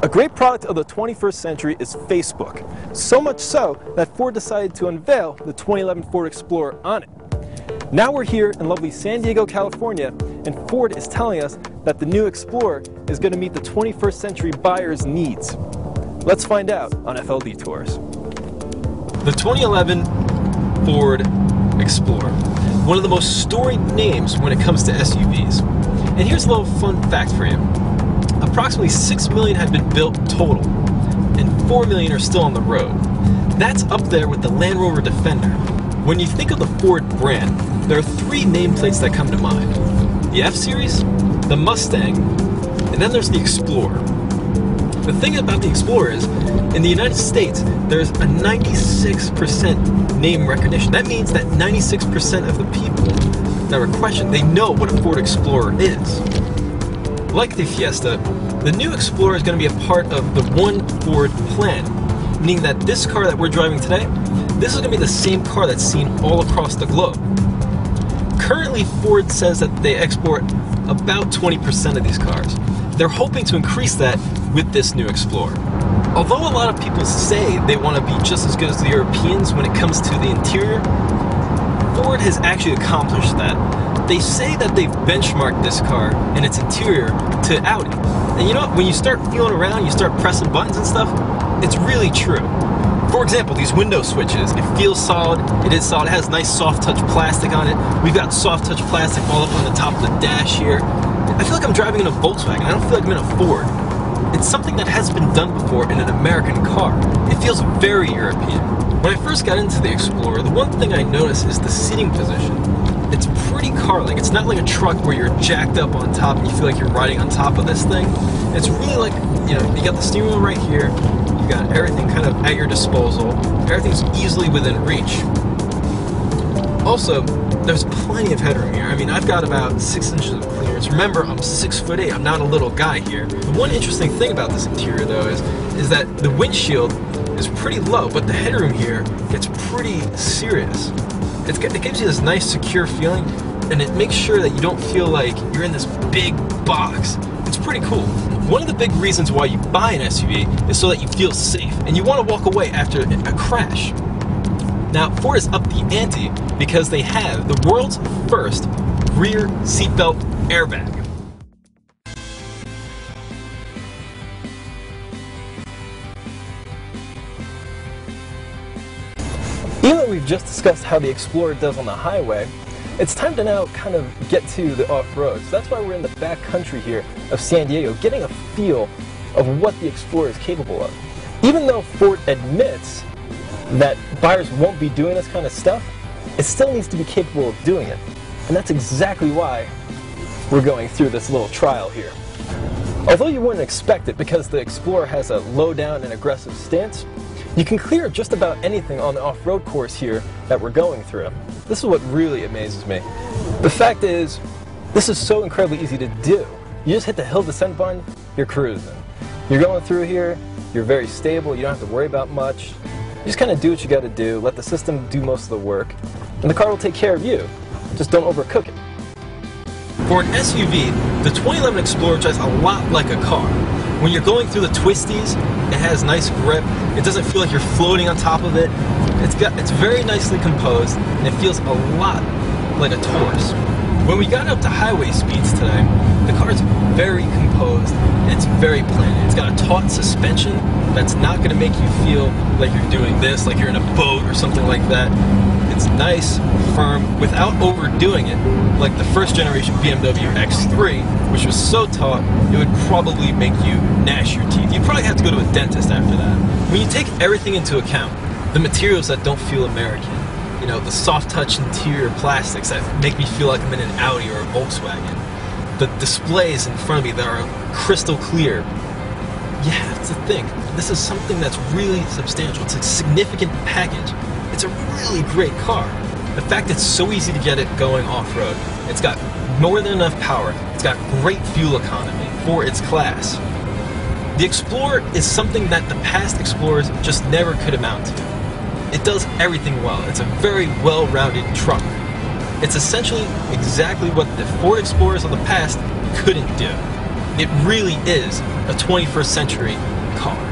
A great product of the 21st century is Facebook. So much so that Ford decided to unveil the 2011 Ford Explorer on it. Now we're here in lovely San Diego, California, and Ford is telling us that the new Explorer is going to meet the 21st century buyer's needs. Let's find out on FLDetours. The 2011 Ford Explorer, one of the most storied names when it comes to SUVs. And here's a little fun fact for you. Approximately 6 million have been built total, and 4 million are still on the road. That's up there with the Land Rover Defender. When you think of the Ford brand, there are three nameplates that come to mind. The F-Series, the Mustang, and then there's the Explorer. The thing about the Explorer is, in the United States, there's a 96% name recognition. That means that 96% of the people that were questioned, they know what a Ford Explorer is. Like the Fiesta, the new Explorer is going to be a part of the One Ford plan, meaning that this car that we're driving today, this is going to be the same car that's seen all across the globe. Currently, Ford says that they export about 20% of these cars. They're hoping to increase that with this new Explorer. Although a lot of people say they want to be just as good as the Europeans when it comes to the interior, Ford has actually accomplished that. They say that they've benchmarked this car and its interior to Audi. And you know what? When you start feeling around, you start pressing buttons and stuff, it's really true. For example, these window switches, it feels solid, it is solid, it has nice soft touch plastic on it. We've got soft touch plastic all up on the top of the dash here. I feel like I'm driving in a Volkswagen, I don't feel like I'm in a Ford. It's something that has been done before in an American car. It feels very European. When I first got into the Explorer, the one thing I noticed is the seating position. It's pretty car-like. It's not like a truck where you're jacked up on top and you feel like you're riding on top of this thing. It's really like, you know, you got the steering wheel right here, you got everything kind of at your disposal, everything's easily within reach. Also, there's plenty of headroom here. I mean, I've got about 6 inches of clearance. Remember, I'm 6'8", I'm not a little guy here. The one interesting thing about this interior though is that the windshield is pretty low, but the headroom here gets pretty serious. It gives you this nice secure feeling, and it makes sure that you don't feel like you're in this big box. It's pretty cool. One of the big reasons why you buy an SUV is so that you feel safe, and you want to walk away after a crash. Now, Ford has upped the ante because they have the world's first rear seatbelt airbag. Even though we've just discussed how the Explorer does on the highway, it's time to now kind of get to the off-road. So that's why we're in the back country here of San Diego, getting a feel of what the Explorer is capable of. Even though Ford admits that buyers won't be doing this kind of stuff, it still needs to be capable of doing it. And that's exactly why we're going through this little trial here. Although you wouldn't expect it because the Explorer has a low-down and aggressive stance, you can clear just about anything on the off-road course here that we're going through. This is what really amazes me. The fact is, this is so incredibly easy to do. You just hit the hill descent button, you're cruising. You're going through here, you're very stable, you don't have to worry about much. You just kind of do what you got to do, let the system do most of the work, and the car will take care of you. Just don't overcook it. For an SUV, the 2011 Explorer drives a lot like a car. When you're going through the twisties, it has nice grip. It doesn't feel like you're floating on top of it. It's very nicely composed, and it feels a lot like a Taurus. When we got up to highway speeds today, the car is very composed and it's very planted. It's got a taut suspension that's not going to make you feel like you're doing this, like you're in a boat or something like that. It's nice, firm, without overdoing it, like the first generation BMW X3, which was so taut, it would probably make you gnash your teeth. You'd probably have to go to a dentist after that. When you take everything into account, the materials that don't feel American, you know, the soft touch interior plastics that make me feel like I'm in an Audi or a Volkswagen, the displays in front of me that are crystal clear, you have to think, this is something that's really substantial. It's a significant package. It's a really great car. The fact it's so easy to get it going off-road, it's got more than enough power, it's got great fuel economy for its class. The Explorer is something that the past Explorers just never could amount to. It does everything well. It's a very well-rounded truck. It's essentially exactly what the Ford Explorers of the past couldn't do. It really is a 21st century car.